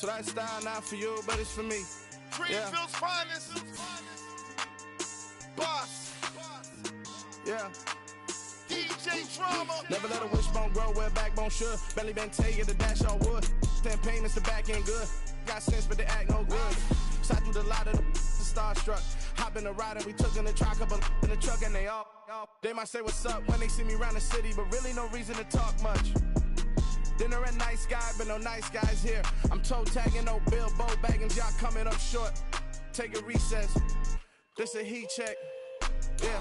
So that style not for you, but it's for me. Greenfield's finest. Boss. Yeah. DJ Drama. Never let a wishbone grow where a backbone should. Belly been taking the dash all wood. 10 payments, the back end good. Got sense, but they act no good. Shot through the lot of the starstruck. Hop in the ride and we took in the truck, couple in the truck and they all. They might say what's up when they see me around the city, but really no reason to talk much. Dinner at Nice Guy, but no nice guys here. I'm toe tagging, no Bilbo baggins, y'all coming up short. Take a recess. This a heat check. Yeah.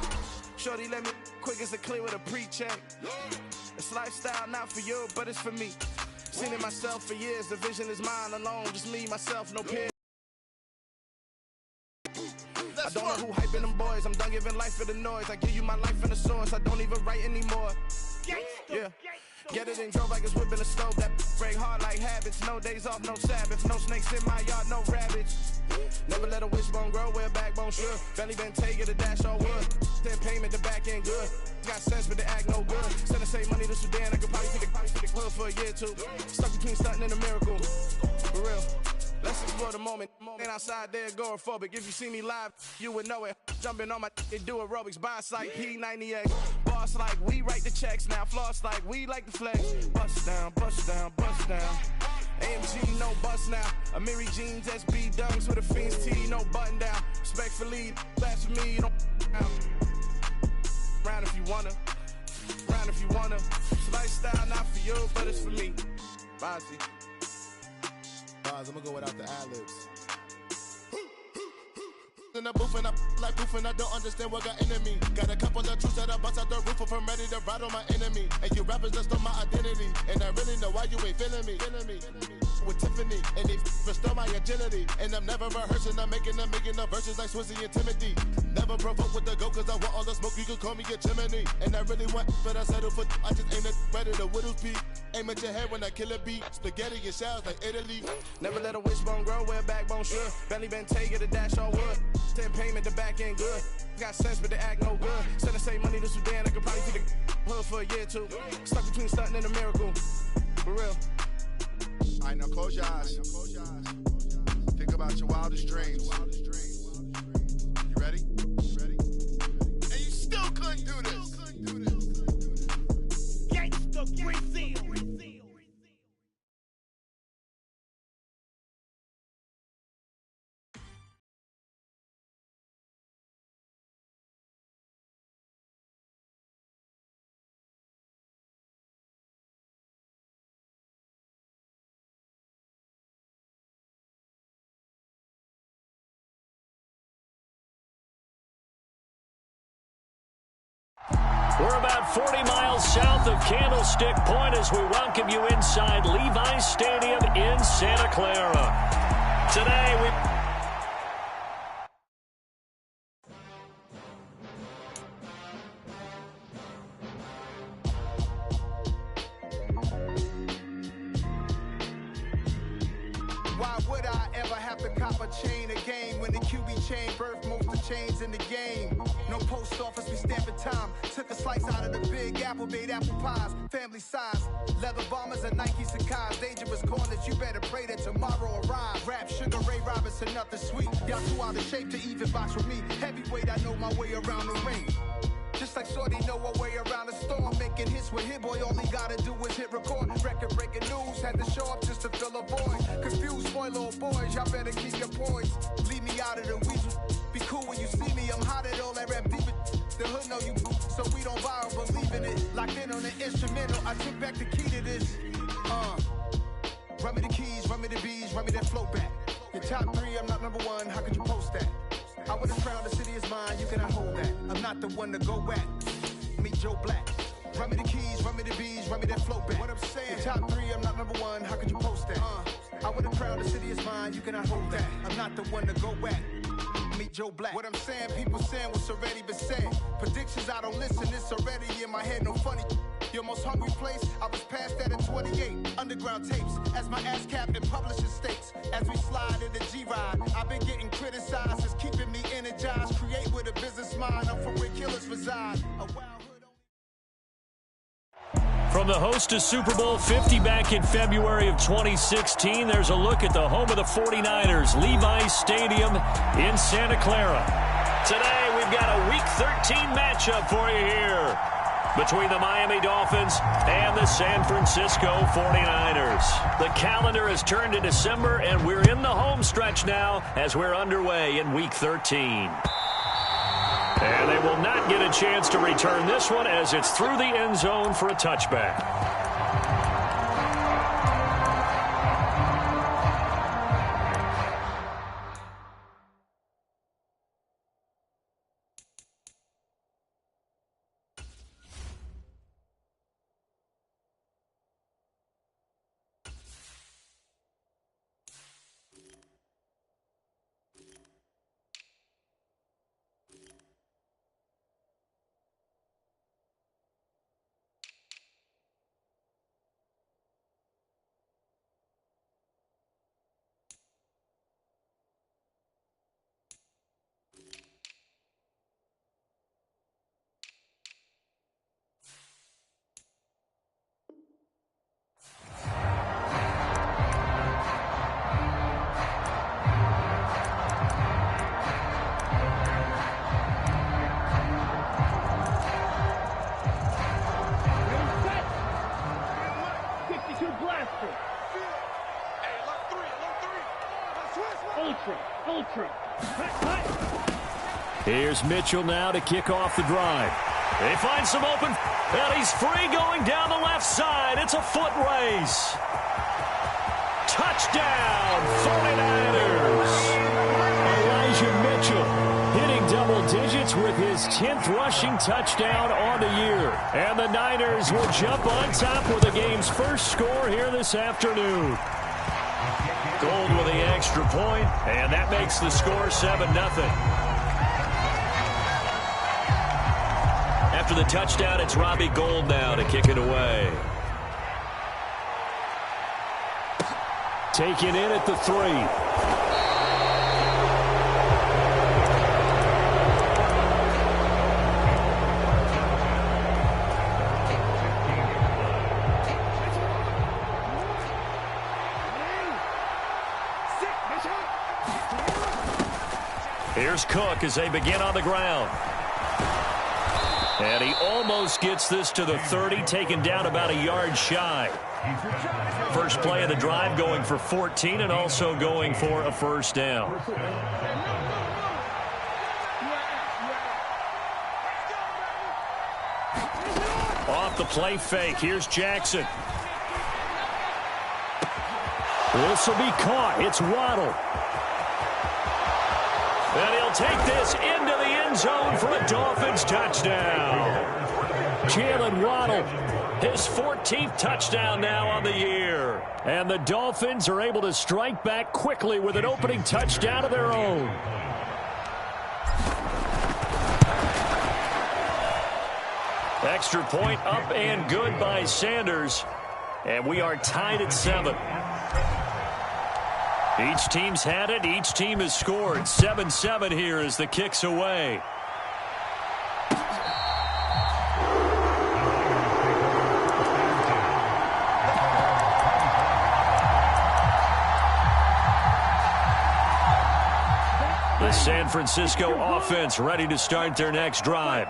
Shorty let me quick as a clear with a pre-check. It's lifestyle not for you, but it's for me. Seen it myself for years, the vision is mine alone. Just me, myself, no peer. I don't know who hyping them boys. I'm done giving life for the noise. I give you my life in the source. I don't even write anymore. Yeah. Get it and drove like it's whipping a stove. That break hard like habits. No days off, no Sabbath. No snakes in my yard, no rabbits. Never let a wishbone grow where a backbone should. Belly been taking the dash all wood. 10 payment, the back end good. Got sense, but they act no good. Send the same money to Sudan. I could probably take the hood for a year or two. Stuck between stunting and a miracle. For real. Let's explore the moment. Ain't outside there agoraphobic. If you see me live, you would know it. Jumping on my they do aerobics. Boss like P90X. Boss like we write the checks now. Floss like we like the flex. Bust down, bust down, bust down. AMG, no bust now. Amiri jeans, SB dunks with a Fiends T, no button down. Respectfully, that's for me, you don't round if you wanna. Round if you wanna. It's lifestyle not for you, but it's for me. Bozzy. I'm gonna go without the ad-libs. In the booth and I like proof and I don't understand what got into me. Got a couple of truths that I bust out the roof if I'm ready to ride on my enemy. And you rappers just stole my identity. And I really know why you ain't feeling me. With Tiffany, and they restore my agility. And I'm never rehearsing, I'm making the verses like Swizzy and Timothy. Never provoke with the go, cause I want all the smoke, you can call me a chimney. And I really want, but I settle for, I just ain't ready to whittle peak. Aim at your head when I kill a beat. Spaghetti and shells like Italy. Never let a wishbone grow where a backbone should. Belly been taking the dash all wood. 10 payment, the back end good. Got sense, but they act no good. Send the same money to Sudan, I could probably take the hood for a year or two. Stuck between stunting and a miracle. For real. Alright, now close your eyes. Think about your wildest dreams. You ready? And you still couldn't do this. Gangsta Brazil. We're about 40 miles south of Candlestick Point as we welcome you inside Levi's Stadium in Santa Clara. Today, Why would I ever have to cop a chain again when the QB chain birthed most of the chains in the game? No post office, we stamping time. Took a slice out of the Big Apple, made apple pies, family size. Leather bombers and Nike Sacai's. Dangerous corners, you better pray that tomorrow arrives. Rap, Sugar Ray Robinson, nothing sweet. Y'all too out of shape to even box with me. Heavyweight, I know my way around the ring. Just like Shorty know her way around the storm. Making hits with Hit Boy, all he gotta do is hit record. Record breaking news, had to show up just to fill a void. Confused, spoiled little boys, y'all better keep your poise. Leave me out of the weasel. Be cool when you see me, I'm hot at all that rap deep. The hood know you, so we don't borrow, believe in it. Locked in on the instrumental, I took back the key to this. Run me the keys, run me the bees, run me that flow back. Your top three, I'm not number one, how could you post that? I would have crowned the city is mine, you cannot hold that. I'm not the one to go back. Meet Joe Black. Run me the keys, run me the bees, run me that flow back. What I'm saying, your top three, I'm not number one, how could you post that? I would have crowned the city is mine, you cannot hold that. I'm not the one to go back. Meet Joe Black. What I'm saying, people saying what's already been said. Predictions, I don't listen, it's already in my head, no funny. Your most hungry place, I was past that in 28. Underground tapes, as my ass cap in publishing states. As we slide in the G-Ride, I've been getting criticized, it's keeping me energized. Create with a business mind, I'm from where killers reside. A wild hood. from From the host to Super Bowl 50 back in February of 2016, there's a look at the home of the 49ers, Levi's Stadium in Santa Clara. Today, we've got a Week 13 matchup for you here between the Miami Dolphins and the San Francisco 49ers. The calendar has turned to December, and we're in the home stretch now as we're underway in Week 13. And they will not get a chance to return this one as it's through the end zone for a touchback. Here's Mitchell now to kick off the drive. They find some open, and he's free going down the left side. It's a foot race. Touchdown, 49ers. Elijah Mitchell hitting double digits with his 10th rushing touchdown on the year. And the Niners will jump on top with the game's first score here this afternoon. Gold with the extra point, and that makes the score 7-0. After the touchdown, it's Robbie Gould now to kick it away. Taken in at the 3. Here's Cook as they begin on the ground. And he almost gets this to the 30, taken down about a yard shy. First play of the drive going for 14 and also going for a first down. Off the play fake, here's Jackson. This will be caught. It's Waddle. And he'll take this into the end zone for a Dolphins touchdown. Jalen Waddle, his 14th touchdown now on the year. And the Dolphins are able to strike back quickly with an opening touchdown of their own. Extra point up and good by Sanders. And we are tied at 7. Each team's had it. Each team has scored. 7-7 here as the kick's away. The San Francisco offense ready to start their next drive.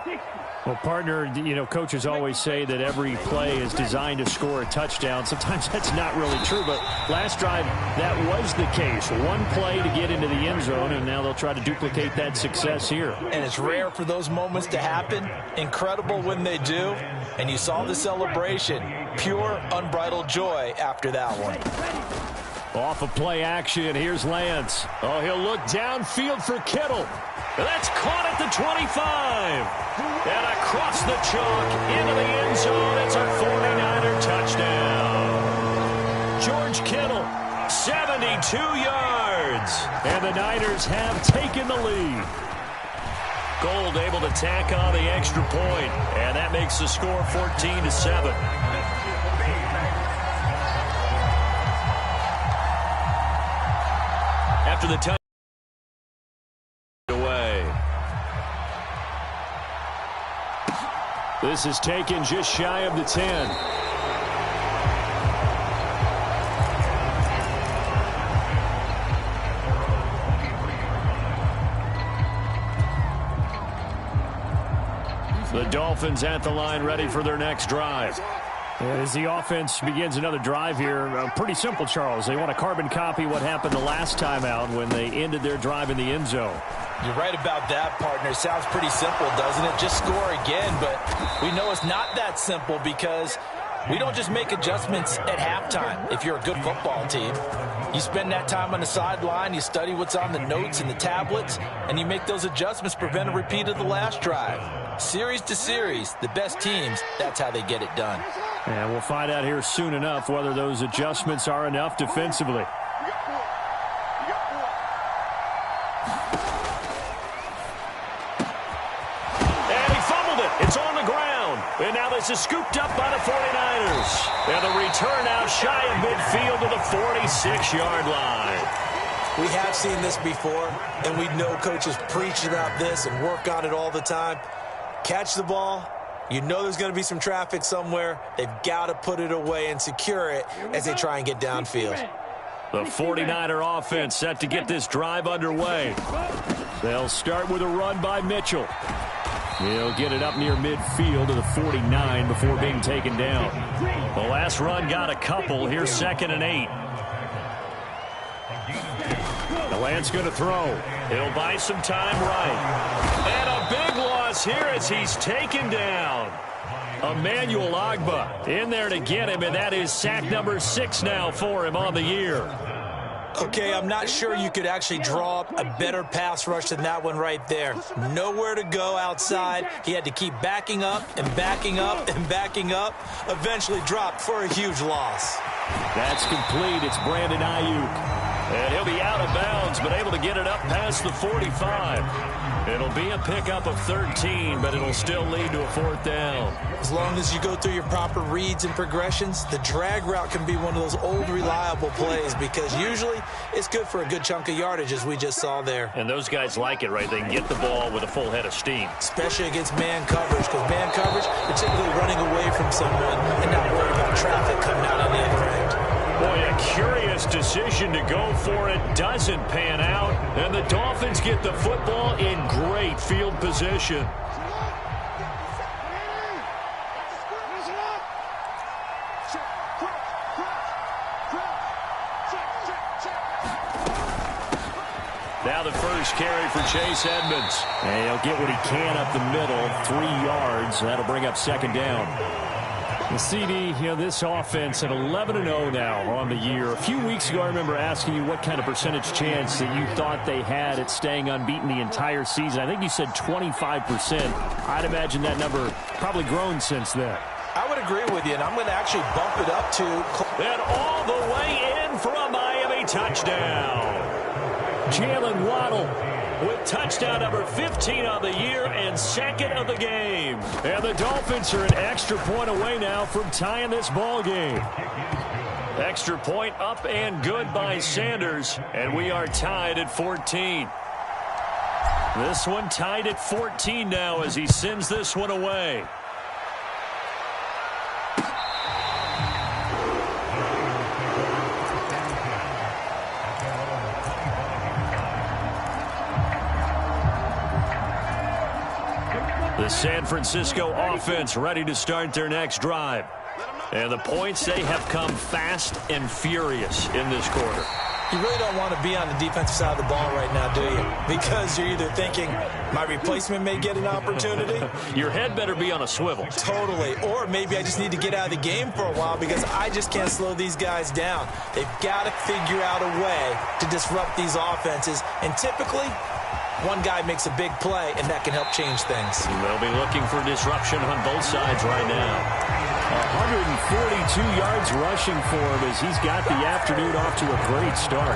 Well, partner, you know, coaches always say that every play is designed to score a touchdown. Sometimes that's not really true, but last drive, that was the case. One play to get into the end zone, and now they'll try to duplicate that success here. And it's rare for those moments to happen. Incredible when they do. And you saw the celebration. Pure, unbridled joy after that one. Off of play action, here's Lance. Oh, he'll look downfield for Kittle. That's caught at the 25. And across the chalk into the end zone. It's a 49er touchdown. George Kittle, 72 yards. And the Niners have taken the lead. Gould able to tack on the extra point. And that makes the score 14-7. After the touch away. This is taken just shy of the 10. Dolphins at the line, ready for their next drive. As the offense begins another drive here, pretty simple, Charles. They want to carbon copy what happened the last time out when they ended their drive in the end zone. You're right about that, partner. Sounds pretty simple, doesn't it? Just score again, but we know it's not that simple because we don't just make adjustments at halftime if you're a good football team. You spend that time on the sideline, you study what's on the notes and the tablets, and you make those adjustments to prevent a repeat of the last drive. Series to series, the best teams, that's how they get it done. And we'll find out here soon enough whether those adjustments are enough defensively. And he fumbled it. It's on the ground. And now this is scooped up by the 49ers. And the return out shy of midfield to the 46-yard line. We have seen this before, and we know coaches preach about this and work on it all the time. Catch the ball. You know there's going to be some traffic somewhere. They've got to put it away and secure it as they try and get downfield. The 49er offense set to get this drive underway. They'll start with a run by Mitchell. He'll get it up near midfield to the 49 before being taken down. The last run got a couple. Here's 2nd and 8. DeLance's going to throw. He'll buy some time right. And a big loss here as he's taken down. Emmanuel Ogbah in there to get him, and that is sack number 6 now for him on the year. Okay, I'm not sure you could actually draw up a better pass rush than that one right there. Nowhere to go outside. He had to keep backing up and backing up and backing up. Eventually dropped for a huge loss. That's complete. It's Brandon Ayuk. And he'll be out of bounds, but able to get it up past the 45. It'll be a pickup of 13, but it'll still lead to a 4th down. As long as you go through your proper reads and progressions, the drag route can be one of those old reliable plays because usually it's good for a good chunk of yardage as we just saw there. And those guys like it, right? They can get the ball with a full head of steam. Especially against man coverage, because man coverage, you're typically running away from someone and not worried about traffic coming out on the other end. Boy, a curious decision to go for it. Doesn't pan out. And the Dolphins get the football in great field position. Now the first carry for Chase Edmonds. And he'll get what he can up the middle. 3 yards. That'll bring up 2nd down. The CD, this offense at 11-0 now on the year. A few weeks ago, I remember asking you what kind of percentage chance that you thought they had at staying unbeaten the entire season. I think you said 25%. I'd imagine that number probably grown since then. I would agree with you, and I'm going to actually bump it up to... And all the way in for a Miami touchdown. Jalen Waddle with touchdown number 15 on the year and 2nd of the game. And the Dolphins are an extra point away now from tying this ball game. Extra point up and good by Sanders, and we are tied at 14. This one tied at 14 now as he sends this one away. The San Francisco offense ready to start their next drive. And the points, they have come fast and furious in this quarter. You really don't want to be on the defensive side of the ball right now, do you? Because you're either thinking, my replacement may get an opportunity. Your head better be on a swivel. Totally. Or maybe I just need to get out of the game for a while because I just can't slow these guys down. They've got to figure out a way to disrupt these offenses. And typically, one guy makes a big play, and that can help change things. They'll be looking for disruption on both sides right now. 142 yards rushing for him as he's got the afternoon off to a great start.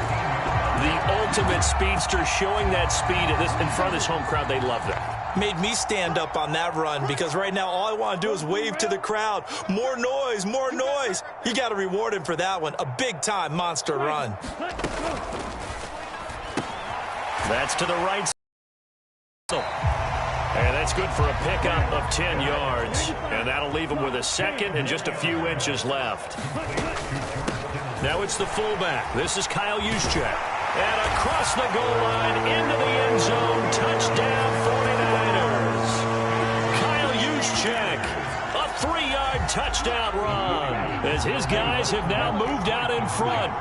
The ultimate speedster showing that speed in front of this home crowd. They love that. Made me stand up on that run because right now all I want to do is wave to the crowd. More noise, more noise. You got to reward him for that one. A big-time monster run. That's to the right. And that's good for a pickup of 10 yards. And that'll leave him with a 2nd and just a few inches left. Now it's the fullback. This is Kyle Juszczyk. And across the goal line into the end zone. Touchdown 49ers. Kyle Juszczyk touchdown run as his guys have now moved out in front.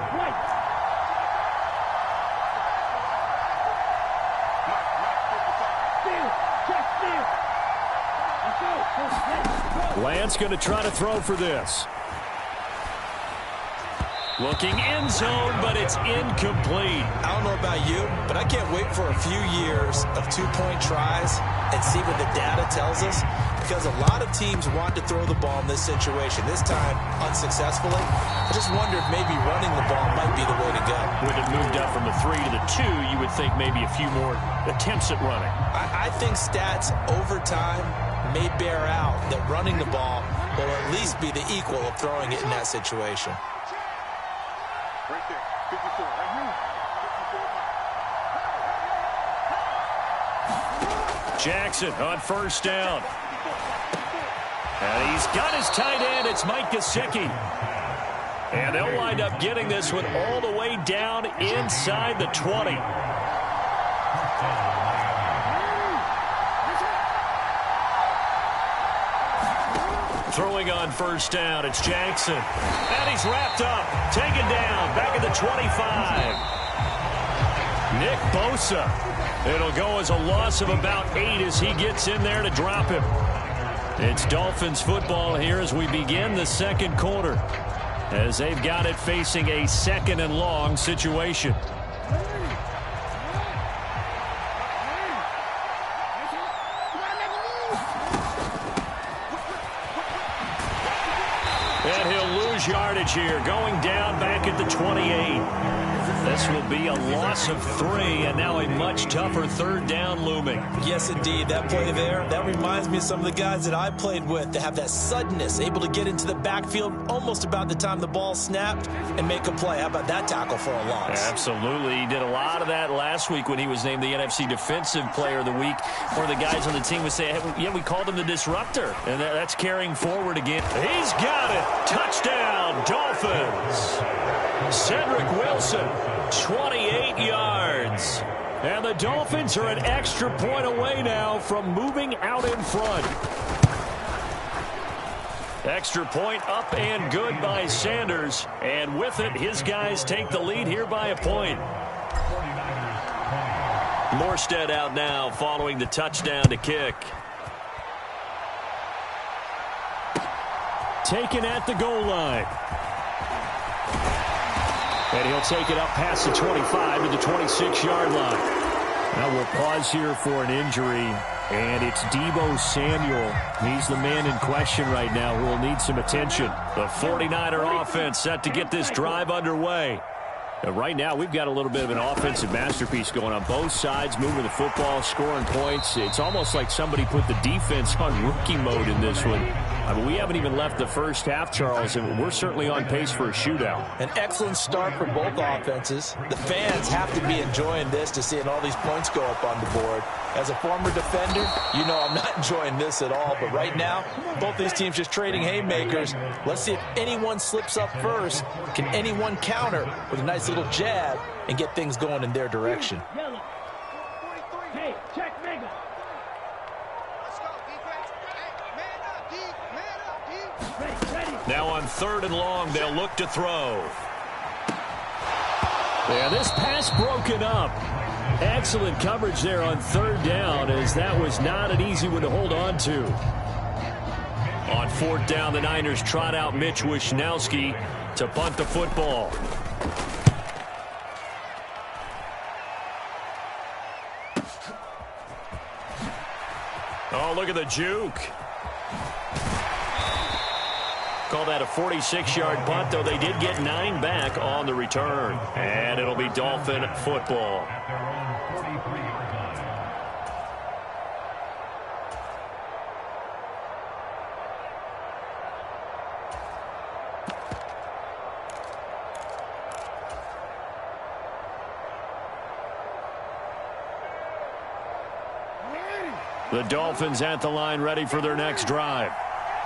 Lance going to try to throw for this. Looking end zone, but it's incomplete. I don't know about you, but I can't wait for a few years of two-point tries and see what the data tells us, because a lot of teams want to throw the ball in this situation. This time, unsuccessfully. I just wonder if maybe running the ball might be the way to go. When it moved up from the 3 to the 2, you would think maybe a few more attempts at running. I think stats over time may bear out that running the ball will at least be the equal of throwing it in that situation. Right there, 54, right here. Jackson on first down. And he's got his tight end. It's Mike Gesicki. And they'll wind up getting this one all the way down inside the 20. Throwing on first down, it's Jackson. And he's wrapped up, taken down, back at the 25. Nick Bosa. It'll go as a loss of about 8 as he gets in there to drop him. It's Dolphins football here as we begin the second quarter, as they've got it facing a 2nd and long situation. And he'll lose yardage here, going down back at the 28. This will be a loss of 3, and now a much tougher 3rd down looming. Yes, indeed. That play there, that reminds me of some of the guys that I played with that have that suddenness, able to get into the backfield almost about the time the ball snapped and make a play. How about that tackle for a loss? Absolutely. He did a lot of that last week when he was named the NFC Defensive Player of the Week. One of the guys on the team would say, hey, yeah, we called him the disruptor. And that's carrying forward again. He's got it. Touchdown, Dolphins. Cedric Wilson, 28 yards. And the Dolphins are an extra point away now from moving out in front. Extra point up and good by Sanders. And with it, his guys take the lead here by a point. Morstead out now following the touchdown to kick. Taken at the goal line. And he'll take it up past the 25 to the 26-yard line. Now we'll pause here for an injury, and it's Deebo Samuel. He's the man in question right now who will need some attention. The 49er offense set to get this drive underway. Right now, we've got a little bit of an offensive masterpiece going on both sides, moving the football, scoring points. It's almost like somebody put the defense on rookie mode in this one. I mean, we haven't even left the first half, Charles, and we're certainly on pace for a shootout. An excellent start for both offenses. The fans have to be enjoying this to seeing all these points go up on the board. As a former defender, you know I'm not enjoying this at all. But right now, both these teams just trading haymakers. Let's see if anyone slips up first. Can anyone counter with a nice little jab and get things going in their direction? Hey, check Mega. Now on 3rd and long, they'll look to throw. Yeah, this pass broken up. Excellent coverage there on 3rd down, as that was not an easy one to hold on to. On 4th down, the Niners trot out Mitch Wishnowsky to punt the football. Oh, look at the juke. Call that a 46-yard punt, though they did get 9 back on the return. And it'll be Dolphin football. The Dolphins at the line, ready for their next drive.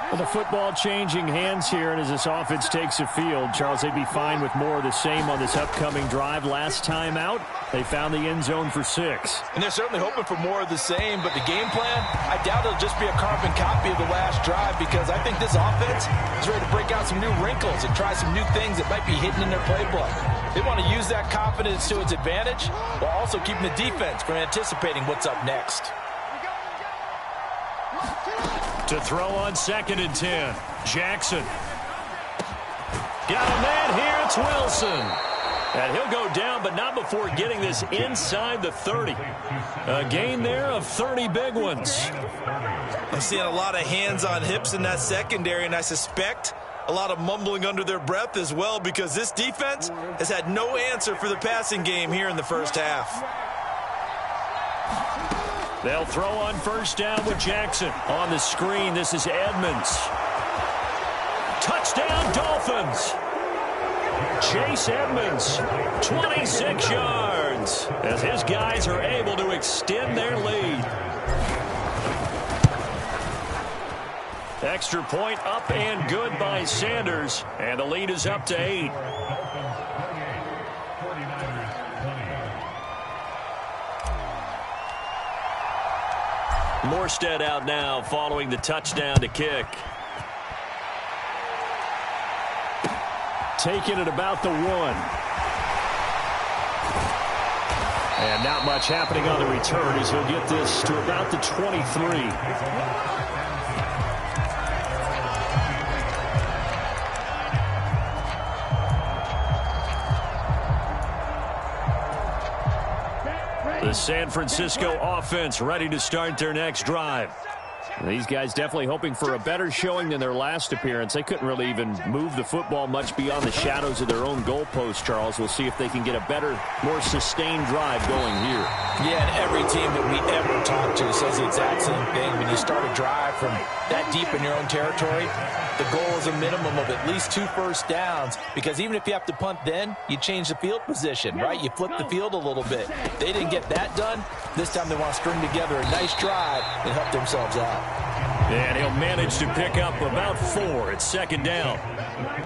Well, the football changing hands here, and as this offense takes the field, Charles, they'd be fine with more of the same on this upcoming drive. Last time out, they found the end zone for 6. And they're certainly hoping for more of the same, but the game plan, I doubt it'll just be a carbon copy of the last drive, because I think this offense is ready to break out some new wrinkles and try some new things that might be hidden in their playbook. They want to use that confidence to its advantage while also keeping the defense from anticipating what's up next. To throw on 2nd and 10. Jackson. Got a man here. It's Wilson. And he'll go down, but not before getting this inside the 30. A gain there of 30 big ones. I'm seeing a lot of hands on hips in that secondary, and I suspect a lot of mumbling under their breath as well, because this defense has had no answer for the passing game here in the first half. They'll throw on 1st down with Jackson. On the screen, this is Edmonds. Touchdown, Dolphins. Chase Edmonds, 26 yards, as his guys are able to extend their lead. Extra point up and good by Sanders, and the lead is up to 8. Morstead out now following the touchdown to kick. Taking it about the 1. And not much happening on the return as he'll get this to about the 23. The San Francisco offense ready to start their next drive. These guys definitely hoping for a better showing than their last appearance. They couldn't really even move the football much beyond the shadows of their own goalpost, Charles. We'll see if they can get a better, more sustained drive going here. Yeah, and every team that we ever talk to says the exact same thing. When you start a drive from that deep in your own territory, the goal is a minimum of at least 2 first downs, because even if you have to punt then, you change the field position, right? You flip the field a little bit. They didn't get that done. This time they want to string together a nice drive and help themselves out. And he'll manage to pick up about 4 at 2nd down.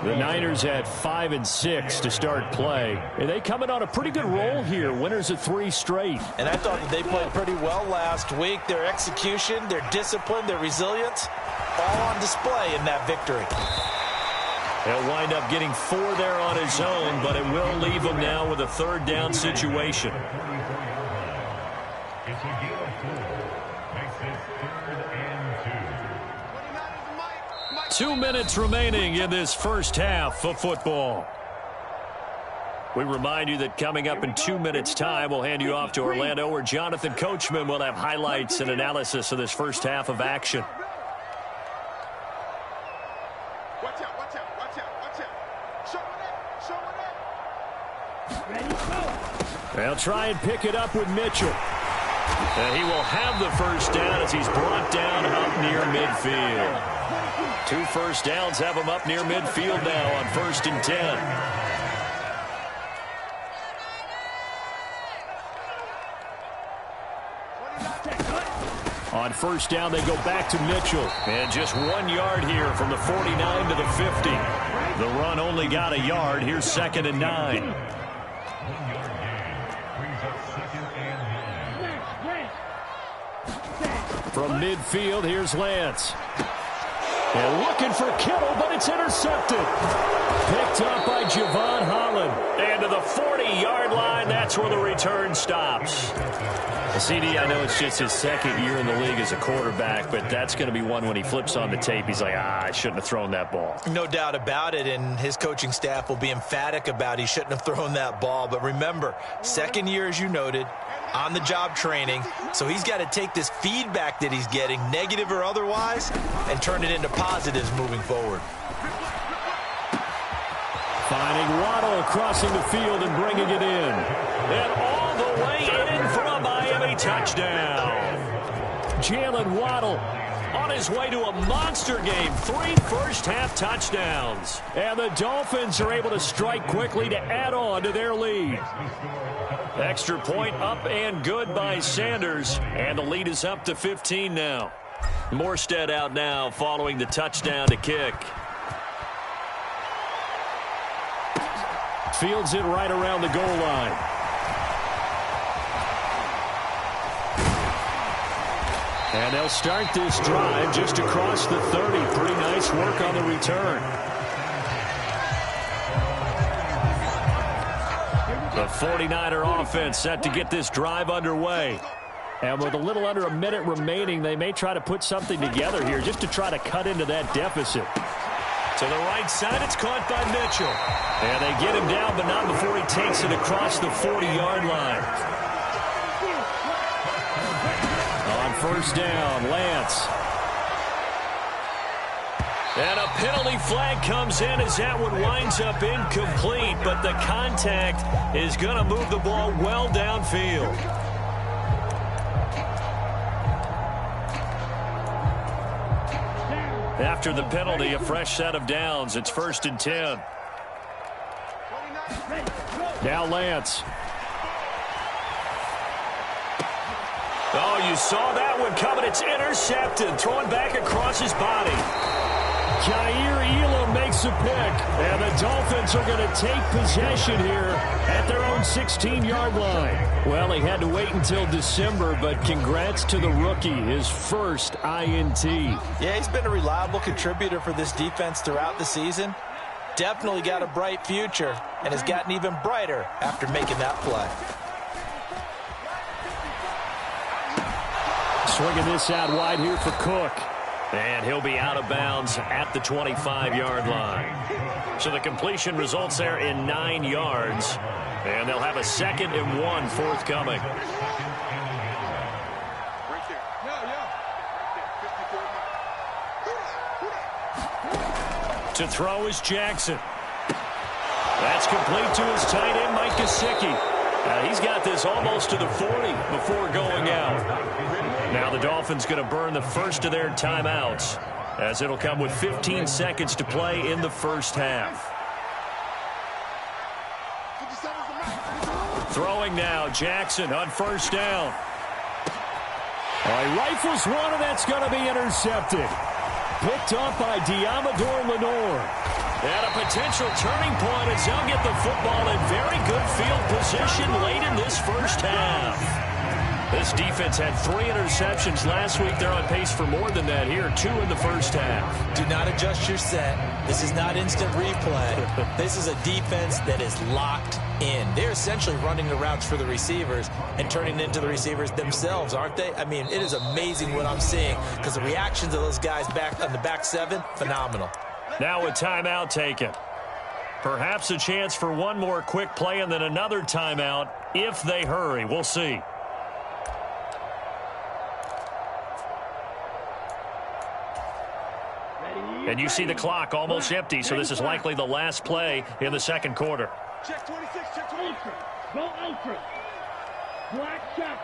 The Niners had 5 and 6 to start play. And they coming on a pretty good roll here. Winners of 3 straight. And I thought that they played pretty well last week. Their execution, their discipline, their resilience, all on display in that victory. He'll wind up getting 4 there on his own, but it will leave him now with a 3rd down situation. 2 minutes remaining in this first half of football. We remind you that coming up in 2 minutes' time, we'll hand you off to Orlando, where Jonathan Coachman will have highlights and analysis of this first half of action. Watch out, watch out, watch out, watch out. Show it up. They'll try and pick it up with Mitchell. And he will have the first down as he's brought down up near midfield. 2 first downs have him up near midfield now on 1st and 10. On 1st down, they go back to Mitchell. And just 1 yard here from the 49 to the 50. The run only got a yard. Here's 2nd and 9. From midfield, here's Lance. And looking for Kittle, but it's intercepted. Picked up by Javon Holland. And to the 40-yard line, that's where the return stops. CD, I know it's just his 2nd year in the league as a quarterback, but that's going to be one when he flips on the tape. He's like, I shouldn't have thrown that ball. No doubt about it, and his coaching staff will be emphatic about he shouldn't have thrown that ball. But remember, 2nd year, as you noted, on-the-job training, so he's got to take this feedback that he's getting, negative or otherwise, and turn it into positives moving forward. Finding Waddle crossing the field and bringing it in. And all the way in for a Miami touchdown. Jalen Waddle on his way to a monster game. 3 first-half touchdowns. And the Dolphins are able to strike quickly to add on to their lead. Extra point up and good by Sanders. And the lead is up to 15 now. Morstead out now following the touchdown to kick. Fields it right around the goal line. And they'll start this drive just across the 30. Pretty nice work on the return. The 49er offense set to get this drive underway. And with a little under a minute remaining, they may try to put something together here just to try to cut into that deficit. To the right side, it's caught by Mitchell. And they get him down, but not before he takes it across the 40-yard line. On first down, Lance. And a penalty flag comes in as that one winds up incomplete, but the contact is going to move the ball well downfield. After the penalty, a fresh set of downs. It's 1st and 10. Now Lance. Oh, you saw that one coming. It's intercepted. Throwing back across his body. Jair Elam makes a pick. And the Dolphins are going to take possession here at their own 16-yard line. Well, he had to wait until December, but congrats to the rookie, his first INT. Yeah, he's been a reliable contributor for this defense throughout the season. Definitely got a bright future and has gotten even brighter after making that play. Swinging this out wide here for Cook. And he'll be out of bounds at the 25-yard line. So the completion results there in 9 yards. And they'll have a 2nd and 1 forthcoming. To throw is Jackson. That's complete to his tight end, Mike Gesicki. He's got this almost to the 40 before going out. Now the Dolphins going to burn the first of their timeouts, as it'll come with 15 seconds to play in the first half. Throwing now, Jackson on first down. He rifles one, and that's going to be intercepted. Picked up by Diamador Lenore. And a potential turning point as they'll get the football in very good field position late in this first half. This defense had 3 interceptions last week. They're on pace for more than that here. 2 in the first half. Do not adjust your set. This is not instant replay. This is a defense that is locked in. They're essentially running the routes for the receivers and turning into the receivers themselves, aren't they? I mean, it is amazing what I'm seeing because the reactions of those guys back on the back 7, phenomenal. Now a timeout taken. Perhaps a chance for one more quick play and then another timeout if they hurry. We'll see. And you see the clock almost empty, so this is likely the last play in the second quarter. Check 26, check 26. Go ultra. Black check.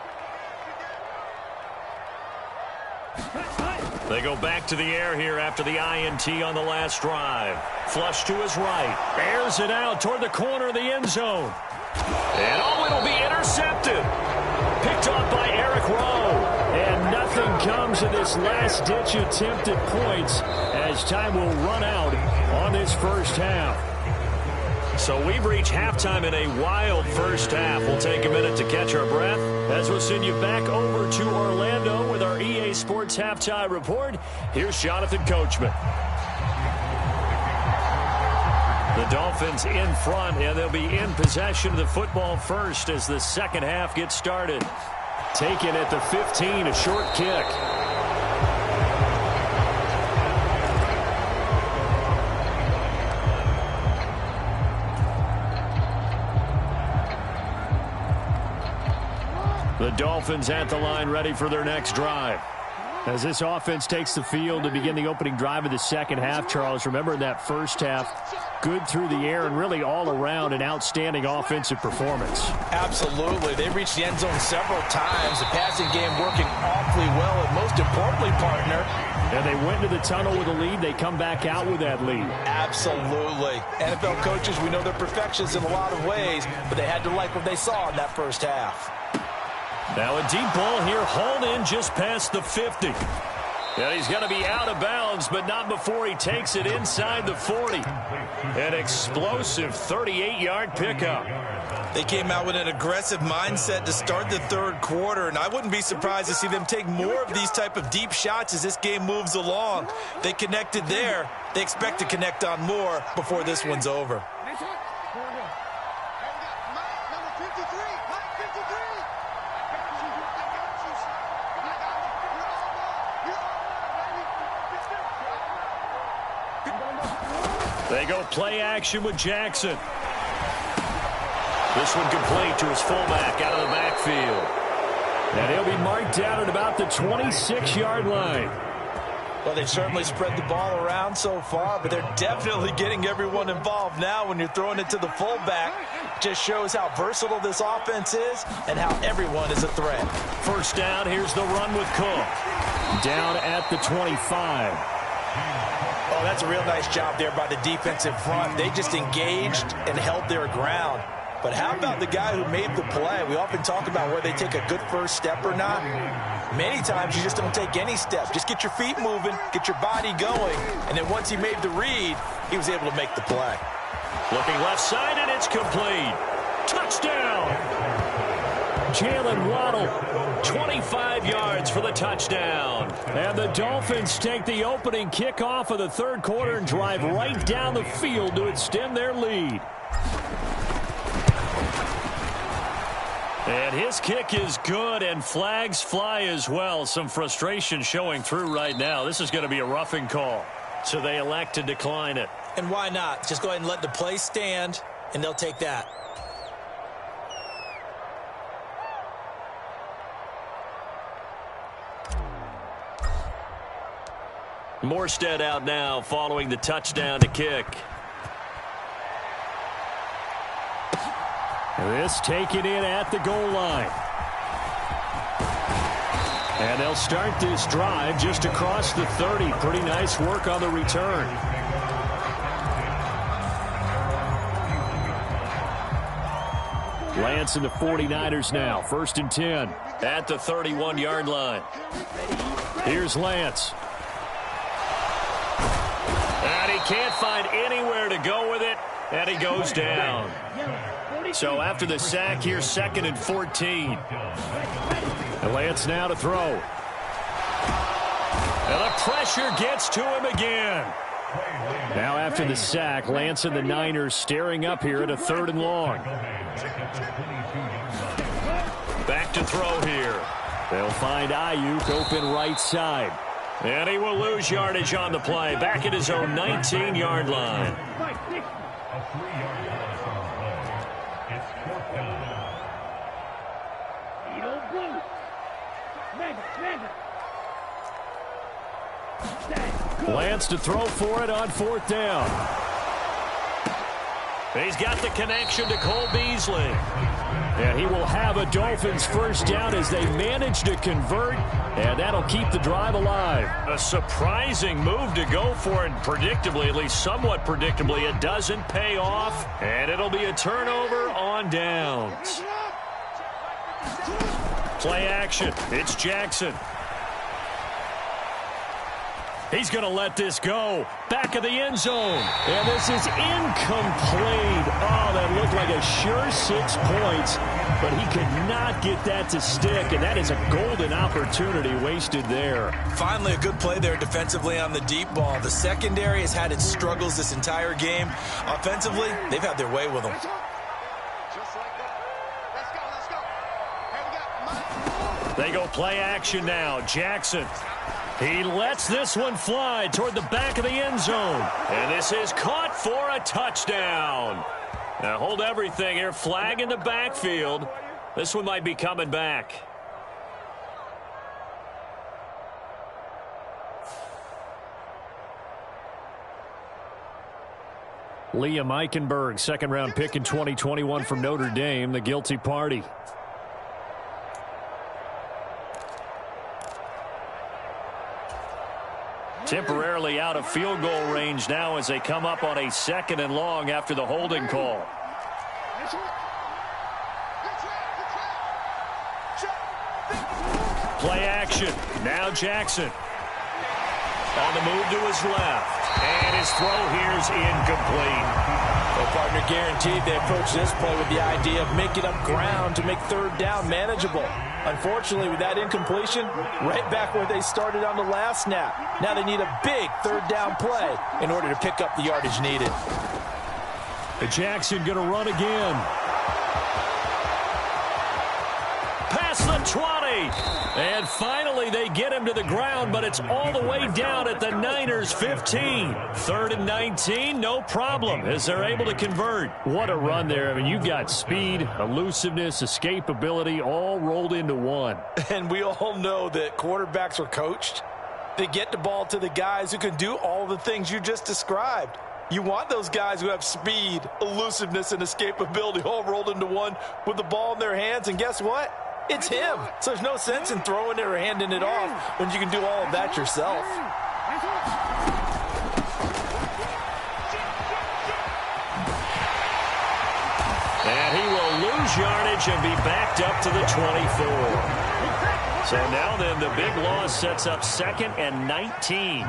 They go back to the air here after the INT on the last drive. Flush to his right. Airs it out toward the corner of the end zone. And it'll be intercepted. Picked off by Eric Rowe. And nothing comes of this last-ditch attempt at points as time will run out on this first half. So we've reached halftime in a wild first half. We'll take a minute to catch our breath as we'll send you back over to Orlando with our EA Sports Halftime Report. Here's Jonathan Coachman. The Dolphins in front, and they'll be in possession of the football first as the second half gets started. Taken at the 15, a short kick. The Dolphins at the line ready for their next drive. As this offense takes the field to begin the opening drive of the second half, Charles, remember in that first half, good through the air and really all around an outstanding offensive performance. Absolutely. They reached the end zone several times. The passing game working awfully well, and most importantly, partner. And they went to the tunnel with a lead. They come back out with that lead. Absolutely. NFL coaches, we know they're perfectionists in a lot of ways, but they had to like what they saw in that first half. Now a deep ball here, hauled in just past the 50. And he's going to be out of bounds, but not before he takes it inside the 40. An explosive 38-yard pickup. They came out with an aggressive mindset to start the third quarter, and I wouldn't be surprised to see them take more of these type of deep shots as this game moves along. They connected there. They expect to connect on more before this one's over. They go play action with Jackson. This one complete to his fullback out of the backfield. And he'll be marked down at about the 26-yard line. Well, they've certainly spread the ball around so far, but they're definitely getting everyone involved now when you're throwing it to the fullback. Just shows how versatile this offense is and how everyone is a threat. First down, here's the run with Cook. Down at the 25. Oh, that's a real nice job there by the defensive front. They just engaged and held their ground. But how about the guy who made the play? We often talk about whether they take a good first step or not. Many times you just don't take any step. Just get your feet moving, get your body going, and then once he made the read, he was able to make the play. Looking left side, and it's complete. Touchdown! Jalen Waddle, 25 yards for the touchdown. And the Dolphins take the opening kickoff of the third quarter and drive right down the field to extend their lead. And his kick is good, and flags fly as well. Some frustration showing through right now. This is going to be a roughing call, so they elect to decline it. And why not? Just go ahead and let the play stand, and they'll take that. Morstead out now following the touchdown to kick. This taken in at the goal line. And they'll start this drive just across the 30. Pretty nice work on the return. Lance and the 49ers now. 1st and 10 at the 31-yard line. Here's Lance. And he can't find anywhere to go with it, and he goes down. So after the sack, here's 2nd and 14. And Lance now to throw. And the pressure gets to him again. Now after the sack, Lance and the Niners staring up here at a 3rd and long. Back to throw here. They'll find Ayuk open right side. And he will lose yardage on the play. Back at his own 19-yard line. Lance to throw for it on 4th down. He's got the connection to Cole Beasley. And he will have a Dolphins first down as they manage to convert, and that'll keep the drive alive. A surprising move to go for it, predictably, at least somewhat predictably. It doesn't pay off, and it'll be a turnover on downs. Play action. It's Jackson. He's going to let this go. Back of the end zone. And this is incomplete. Oh, that looked like a sure 6 points. But he could not get that to stick. And that is a golden opportunity wasted there. Finally, a good play there defensively on the deep ball. The secondary has had its struggles this entire game. Offensively, they've had their way with them. They go play action now. Jackson. He lets this one fly toward the back of the end zone. And this is caught for a touchdown. Now hold everything here. Flag in the backfield. This one might be coming back. Liam Eichenberg, 2nd-round pick in 2021 from Notre Dame, the guilty party. Temporarily out of field goal range now as they come up on a 2nd and long after the holding call. Play action. Now Jackson. On the move to his left. And his throw here is incomplete. Well, partner, guaranteed they approach this play with the idea of making up ground to make third down manageable. Unfortunately, with that incompletion, right back where they started on the last snap. Now they need a big third down play in order to pick up the yardage needed. Jackson going to run again. Past the 20. And finally they get him to the ground, but it's all the way down at the Niners' 15. 3rd and 19, no problem, as they're able to convert. What a run there. I mean, you've got speed, elusiveness, escapability, all rolled into one. And we all know that quarterbacks are coached. They get the ball to the guys who can do all the things you just described. You want those guys who have speed, elusiveness, and escapability all rolled into one with the ball in their hands, and guess what? It's him. So there's no sense in throwing it or handing it off when you can do all of that yourself. And he will lose yardage and be backed up to the 24. So now then the big loss sets up 2nd and 19.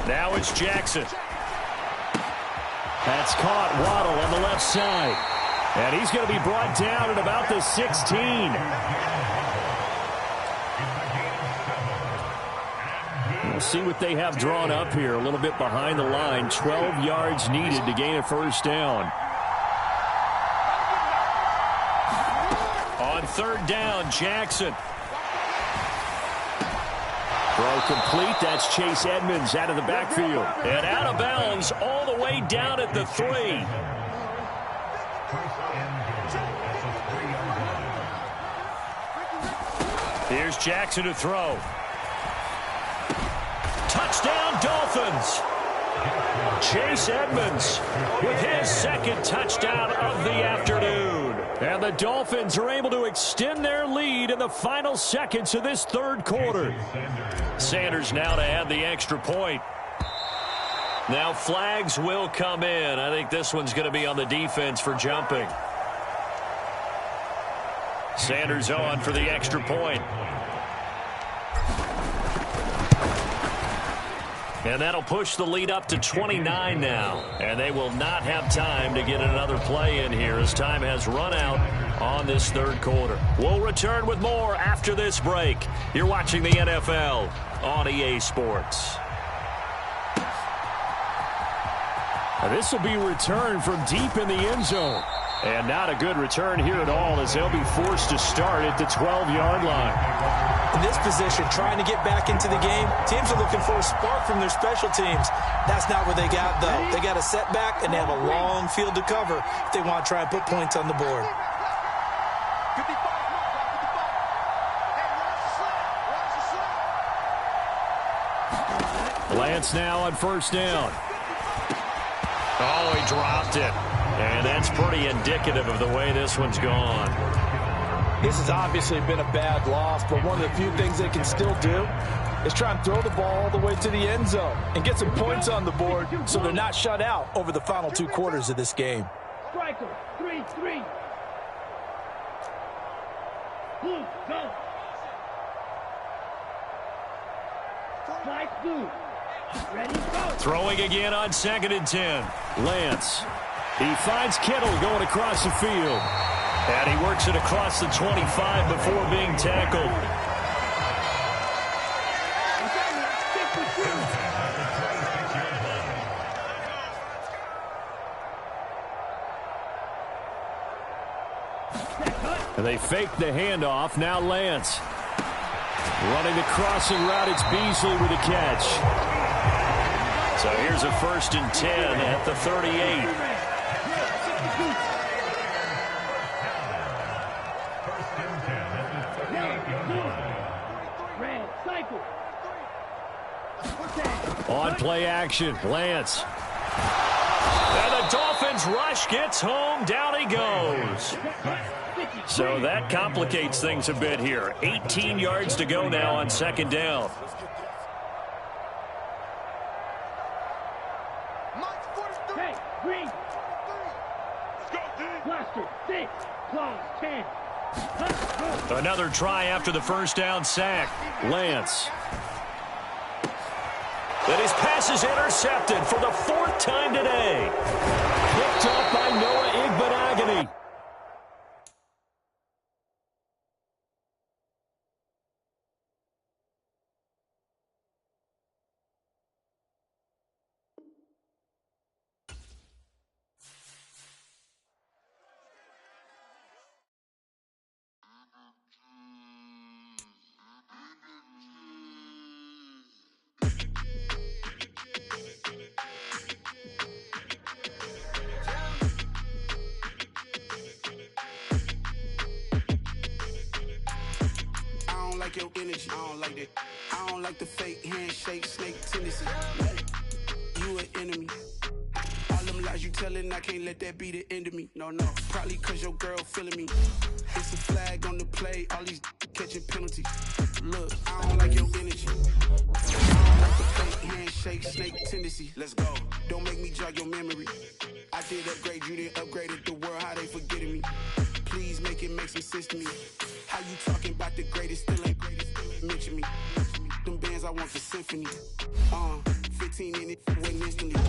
Now it's Jackson. That's caught. Waddle on the left side. And he's going to be brought down at about the 16. We'll see what they have drawn up here. A little bit behind the line. 12 yards needed to gain a first down. On 3rd down, Jackson. Throw complete. That's Chase Edmonds out of the backfield. And out of bounds all the way down at the 3. Here's Jackson to throw. Touchdown, Dolphins. Chase Edmonds with his 2nd touchdown of the afternoon. And the Dolphins are able to extend their lead in the final seconds of this 3rd quarter. Sanders now to add the extra point. Now flags will come in. I think this one's going to be on the defense for jumping. Sanders on for the extra point. And that'll push the lead up to 29 now. And they will not have time to get another play in here as time has run out on this 3rd quarter. We'll return with more after this break. You're watching the NFL on EA Sports. Now this will be returned from deep in the end zone. And not a good return here at all, as they'll be forced to start at the 12-yard line. In this position, trying to get back into the game, teams are looking for a spark from their special teams. That's not what they got, though. They got a setback, and they have a long field to cover if they want to try and put points on the board. Lance now on 1st down. Oh, he dropped it. And that's pretty indicative of the way this one's gone. This has obviously been a bad loss, but one of the few things they can still do is try and throw the ball all the way to the end zone and get some points on the board so they're not shut out over the final 2 quarters of this game. Striker, 3-3. Blue, go. Flight blue. Ready, go. Throwing again on 2nd and 10. Lance. He finds Kittle going across the field. And he works it across the 25 before being tackled. And they fake the handoff. Now Lance. Running the crossing route. It's Beasley with a catch. So here's a 1st and 10 at the 38. On play action, Lance. And the Dolphins rush gets home. Down he goes. So that complicates things a bit here. 18 yards to go now on 2nd down. Blaster, 6, claws, 10. Another try after the first down sack. Lance. And his pass is intercepted for the 4th time today. Picked up by Noah Igbenogany. Like your energy, I don't like that. I don't like the fake handshake, snake tendency. You an enemy. All them lies you telling, I can't let that be the end of me. No, probably cause your girl feeling me. It's a flag on the play, all these catching penalties. Look, I don't like your energy. I don't like the fake handshake, snake tendency. Let's go. Don't make me jog your memory. I did upgrade, you didn't upgrade it. The world, how they forgetting me. Please make it make some sense to me. How you talking about the greatest, still ain't greatest, mention me. Them bands I want for symphony. 15 in it, went instantly.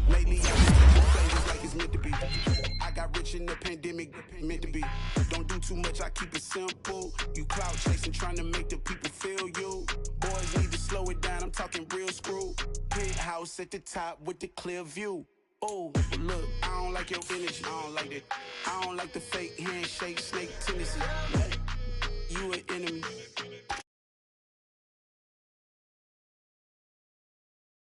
Lately I've been touching flavors like it's meant to be. I got rich in the pandemic, meant to be. Don't do too much, I keep it simple. You clout chasing, trying to make the people feel you. Boys need to slow it down, I'm talking real screw. Penthouse at the top with the clear view. Oh, look, I don't like your energy, I don't like that. I don't like the fake handshake, snake tendency. You an enemy.